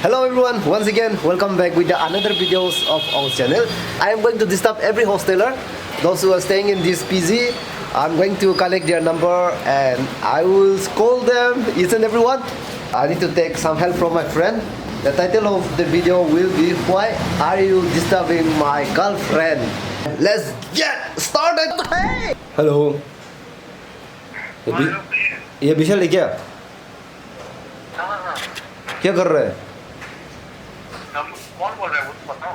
Hello everyone, once again welcome back with another videos of our channel. I am going to disturb every hosteler, those who are staying in this PG. I'm going to collect their number and I will scold them, each and everyone. I need to take some help from my friend. The title of the video will be Why Are You Disturbing My Girlfriend? Let's get started. Hey! Hello. ये विशाल है क्या? क्या कर रहा है? कौन बोल रहा है वो तो बताओ।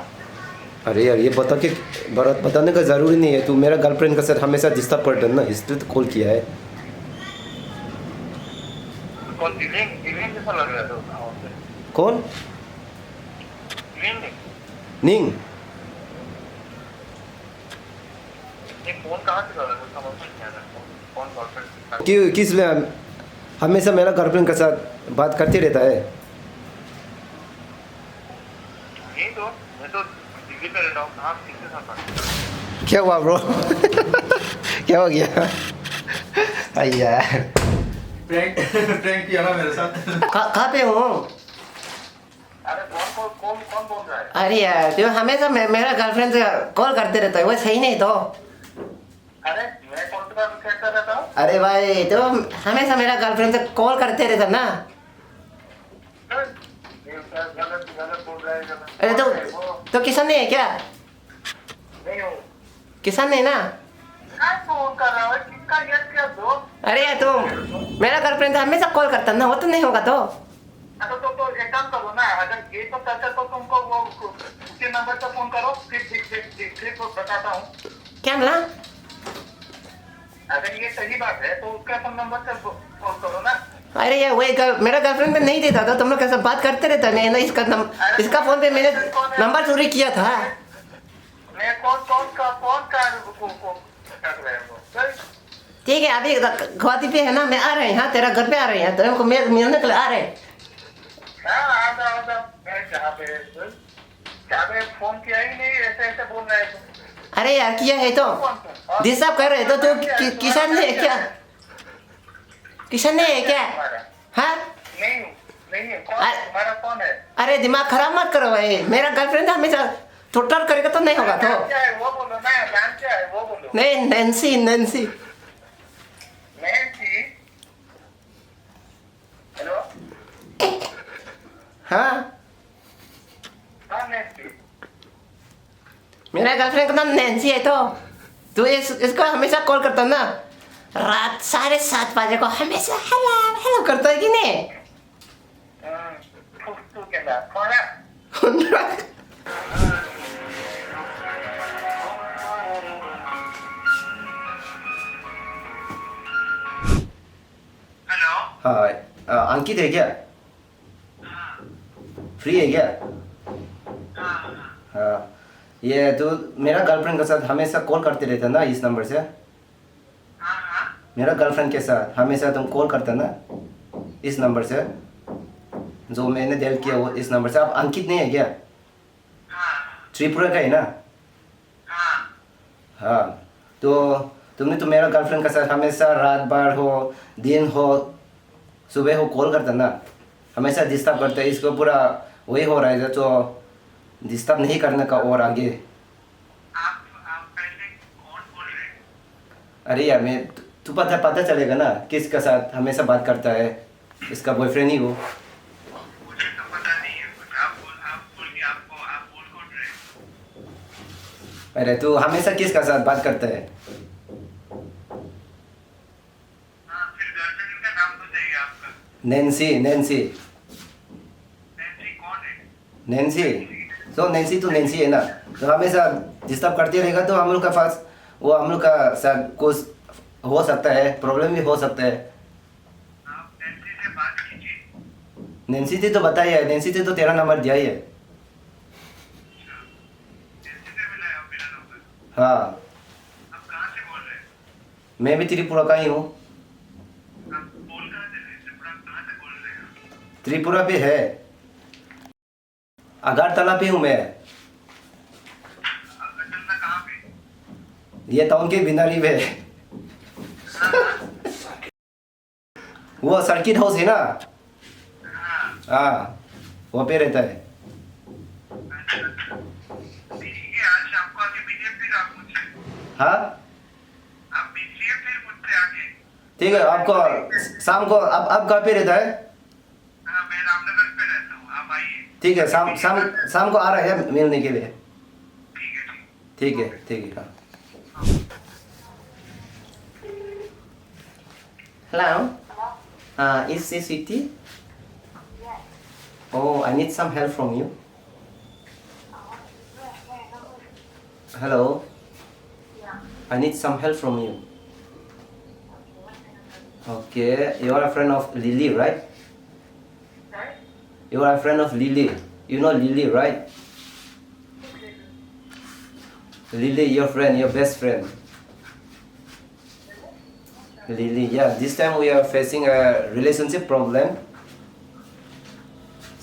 अरे यार ये बताने का ज़रूरी नहीं है। तू मेरा गर्लफ्रेंड का साथ हमेशा डिस्टर्ब करता है ना, इसलिए तो कॉल किया है। कौन दिलिंग जैसा लग रहा है तो कौन? निंग। ये फोन कहाँ से कर रहा है समझ नहीं आ रहा। कौन गर्लफ्रेंड? क्यों किस लिए हमेशा मेरा गर्लफ्रेंड के साथ बात करते रहता है? नहीं तो मैं तो दिल्ली पे रहता हूँ। कहाँ किसके साथ बात? क्या हुआ ब्रो? क्या हो गया? यार प्रैंक किया ना मेरे साथ। कहाँ पे हो? अरे कौन बोल रहा है? अरे यार तो हमेशा मेरा गर्लफ्रेंड से कॉल करते रहता है, वो सही नहीं तो। अरे मैं कौन सी बात करता रहता हूँ? अरे भाई तो हमेशा मेरा गर्लफ्रेंड से कॉल करते रहता ना। गलत बोल रहा है। अरे तो किसान नहीं है क्या? नहीं हूँ। किसान नहीं ना? क्या फोन कर रहा है? किसका ये क्या दोस्त? अरे यार तो मेरा गर्लफ्रेंड तो हमेशा कॉल करता ना, वो तो नहीं होगा तो। तो एक काम करो ना, अगर ये तो करता तो तुमको वो उसी नंबर से फोन करो, फिर बताता हूँ। क्या मिला? अगर ये सही बात है तो उसका फोन नंबर से फोन करो ना। अरे यार वही मेरा गर्लफ्रेंड पे नहीं देता था, तुम लोग कैसे बात करते रहता नहीं ना। इसका फोन पे मैंने नंबर चोरी किया था। मैं कौन कर रहे हो? ठीक है अभी गुवाहाटी पे है ना, मैं आ रहे हैं यहाँ, तेरा घर पे आ रहे हैं, तेरे को मिलने के लिए आ रहे हैं। हाँ आ जाओ। मैं जहाँ पे फोन किया ही नहीं, ऐसे बोल रहे हैं तुम। अरे यार किया है तो डिस्टर्ब कर रहे तो तू किसान नहीं है क्या? किसान नहीं है क्या? हाँ नहीं है। तुम्हारा कौन है? अरे दिमाग खराब मत करो भाई, मेरा गर्लफ्रेंड हमेशा टोटल करेगा तो नहीं होगा तो। क्या है वो बोलो ना, नाम क्या है वो बोलो। नहीं नैन्सी। नैन्सी। हेलो हाँ नैन्सी। मेरा गर्लफ्रेंड का नाम नैन्सी है तो तू इसको हमेशा कॉल करता ना, रात 7:30 बजे को हमेशा हेलो हेलो करता है कि नहीं? तू क्या कौन है? हाँ अंकित है क्या? फ्री है क्या? हाँ ये तो मेरा गर्लफ्रेंड के साथ हमेशा कॉल करते रहता ना इस नंबर से। मेरा गर्लफ्रेंड के साथ हमेशा तुम कॉल करते ना इस नंबर से, जो मैंने डायल किया वो इस नंबर से। आप अंकित नहीं है क्या? त्रिपुरा का है ना? हाँ तो तुमने तो मेरा गर्लफ्रेंड के साथ हमेशा रात भर हो दिन हो सुबह हो कॉल करता ना, हमेशा डिस्टर्ब करते है। इसको पूरा वही हो रहा है जो डिस्टर्ब नहीं करने का और आगे। आप पहले कौन बोल रहे हैं? अरे यार मैं तू पता चलेगा ना किसके साथ हमेशा बात करता है, इसका बॉयफ्रेंड ही हो। मुझे तो पता नहीं है कुछ। आप बोलिए, आप बोल कौन रहे हैं? अरे तू हमेशा किसका साथ बात करता है? फिर गर्लफ्रेंड का नाम बताइए आपका। नैन्सी। नैन्सी कौन है? नैन्सी तो नैन्सी है ना, तो हमेशा डिस्टर्ब करते रहेगा तो हम लोग का पास वो हम लोग का साथ कुछ हो सकता है, प्रॉब्लम भी हो सकता है। आप नैन्सी से बात कीजिए। नैन्सी थी तो बताइए, नैन्सी थी तो तेरा नंबर दिया ही है। नैन्सी से मिला है मेरा नंबर? हाँ आप कहाँ से बोल रहे हैं? मैं भी त्रिपुरा का ही हूँ। आप बोल कहाँ से रहे हैं? त्रिपुरा कहाँ से बोल रहे हैं? त्रिपुरा पे है, अगरतला पे हूँ मैं। अगरतला कहाँ पे? ये टाउन के बिनारी पे। वो सर्किट हाउस है ना? हाँ वहाँ पे रहता है। ठीक है, आज शाम को आके मिलिए फिर आप मुझसे। हाँ आप मिलिए फिर मुझसे आके। ठीक है, आपको शाम को आप कहाँ पे रहता है? हाँ, मैं रामनगर पे रहता हूँ, आप आइए। ठीक है, शाम को आ रहा है मिलने के लिए। ठीक है, ठीक है ठीक है हाँ। Hello. Is this Sweetie? Yes. Oh, I need some help from you. Hello. Yeah. I need some help from you. Okay, what kind of help? Okay, you are a friend of Lily, right? Sorry? You are a friend of Lily. You know Lily, right? Who's Lily? Lily, your friend, your best friend. Really? Lily, yeah. This time we are facing a relationship problem.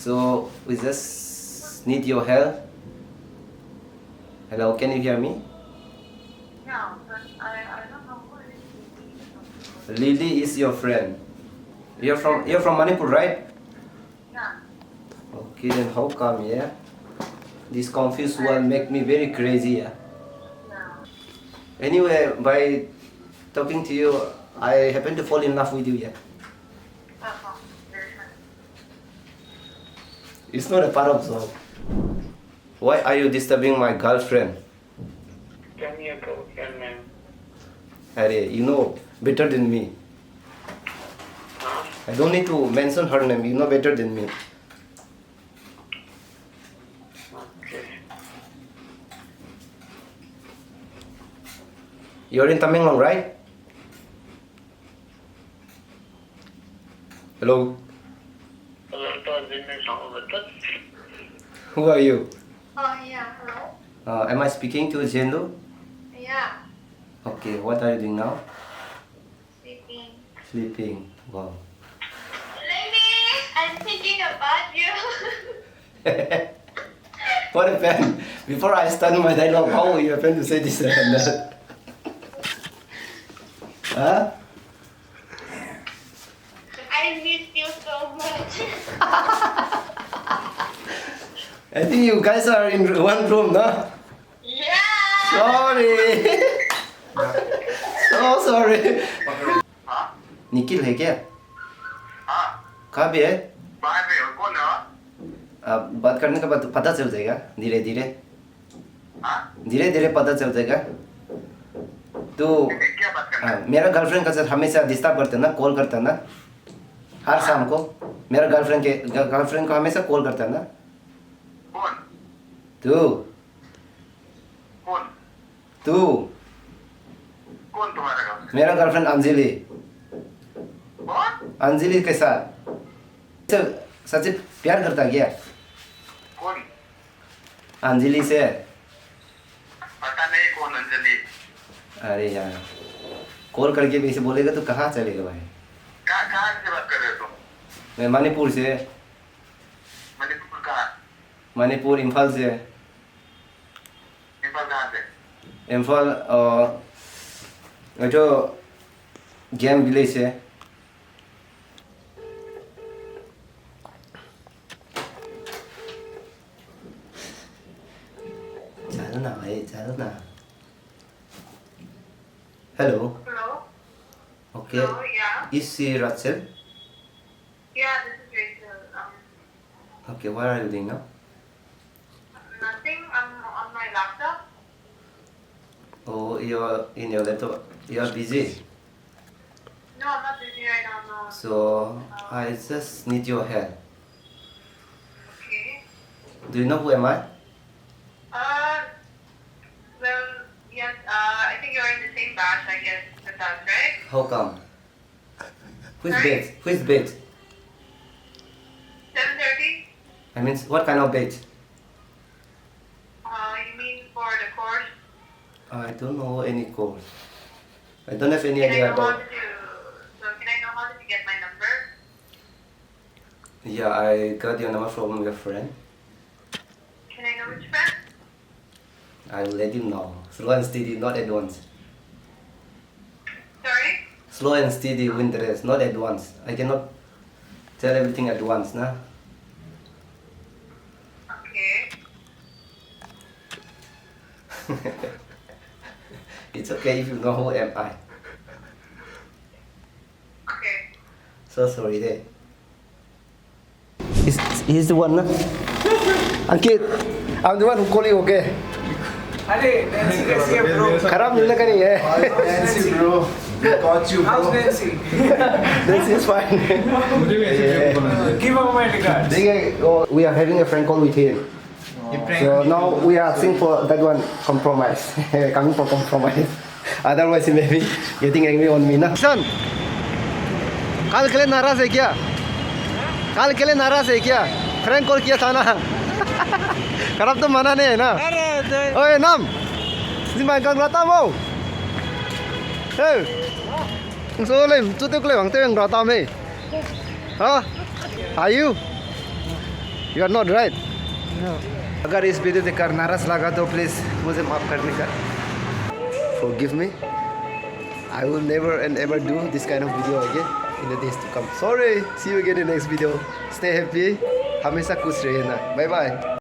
So we just need your help. Hello, can you hear me? No, but I don't know who is Lily. Lily is your friend. You're from Manipur, right? Yeah. Okay, then how come, yeah? This confused one make me very crazy, yeah. Yeah. Anyway, by talking to you, I happen to fall in love with you, yeah. Uh-huh. Very funny. It's not a part of job. Why are you disturbing my girlfriend? 10 years ago, young man. Harry, you know better than me. I don't need to mention her name, you know better than me. Okay. You're in Tamil, right? Hello, who are you? Oh, yeah. Hello? Am I speaking to Jendu? Yeah. Okay, what are you doing now? Sleeping. Sleeping. Wow. Lady, I'm thinking about you. What happened? Before I start my dialogue, how you happen to say this and that? Huh? I miss you so much. I think you guys are in one room, no? Yeah. Sorry. So sorry. हाँ? निखिल है क्या? हाँ? कहाँ पे है? बाहर पे हो, कौन है? अब बात करने के बाद पता चल जाएगा धीरे धीरे हाँ? धीरे धीरे पता चल जाएगा तो क्या बात करना है? मेरा गर्लफ्रेंड का साथ हमेशा डिस्टर्ब करते हैं ना कॉल करता है ना हर शाम को मेरा गर्लफ्रेंड को हमेशा कॉल करता है ना कौन? तू कौन? तू कौन तुम्हारा गर्लफ्रेंड? मेरा गर्लफ्रेंड अंजलि कौन? अंजलि के साथ सच प्यार करता क्या कौन? अंजलि से पता नहीं कौन अंजलि। अरे यार कॉल करके भी ऐसे बोलेगा तो कहाँ चलेगा भाई कहाँ से बात कर रहे हो तुम? मैं मणिपुर से मणिपुर कहाँ? मणिपुर इम्फाल से नेपाल कहाँ से? इम्फाल जो गेम विलेज है चलो ना भाई चलो ना hello Hello? Okay Hello, yeah. Is she Rachel Yeah, this is Rachel. Okay what are you doing now Nothing. I'm on my laptop. Oh, you're in your laptop. You're busy. No, I'm not busy right now. No. So I just need your help. Okay. Do you know who am I? Well, yes. I think you're in the same batch, I guess, with us, right? How come? Who's Sorry? batch? Who's batch? 7:30. I mean, what kind of batch? You mean for the course? I don't know any course. I don't have any Can I idea know how about. did you? So can I know how did you get my number? Yeah, I got your number from your friend. Can I know which friend? I will let you know. Slow and steady, not at once. Sorry. Slow and steady win the race, not at once. I cannot tell everything at once, nah. It's okay if you know who am I. Okay. So sorry there. He's the one, nah? Ankit, I'm the one who call you, okay? अरे Nancy कैसी है bro? खराब नहीं लगा नहीं है. Nancy bro, got you How's bro. Nancy? This is fine. मुझे भी ऐसे joke बोलना है. Give her my regards. देखिए, we are having a friend call with him. ये prank So now we are asking for that one compromise. Coming for compromise. Otherwise he may be getting angry on me. ना. Son, कल के लिए नाराज है क्या? कल के लिए नाराज है क्या? फ्रैंक कॉल किया था ना. खराब तो मना नहीं है ना. ओए नाम. Simpan kang rata mau. Hey. So le, tu tu kle bang tu yang rata me. Huh? Are you? You are not right. No. अगर इस वीडियो देखकर नाराज लगा तो प्लीज मुझे माफ करने का. Forgive me. I will never and ever do this kind of video again in the days to come. Sorry. See you again in the next video. Stay happy. हमेशा खुश रहिए ना. Bye bye.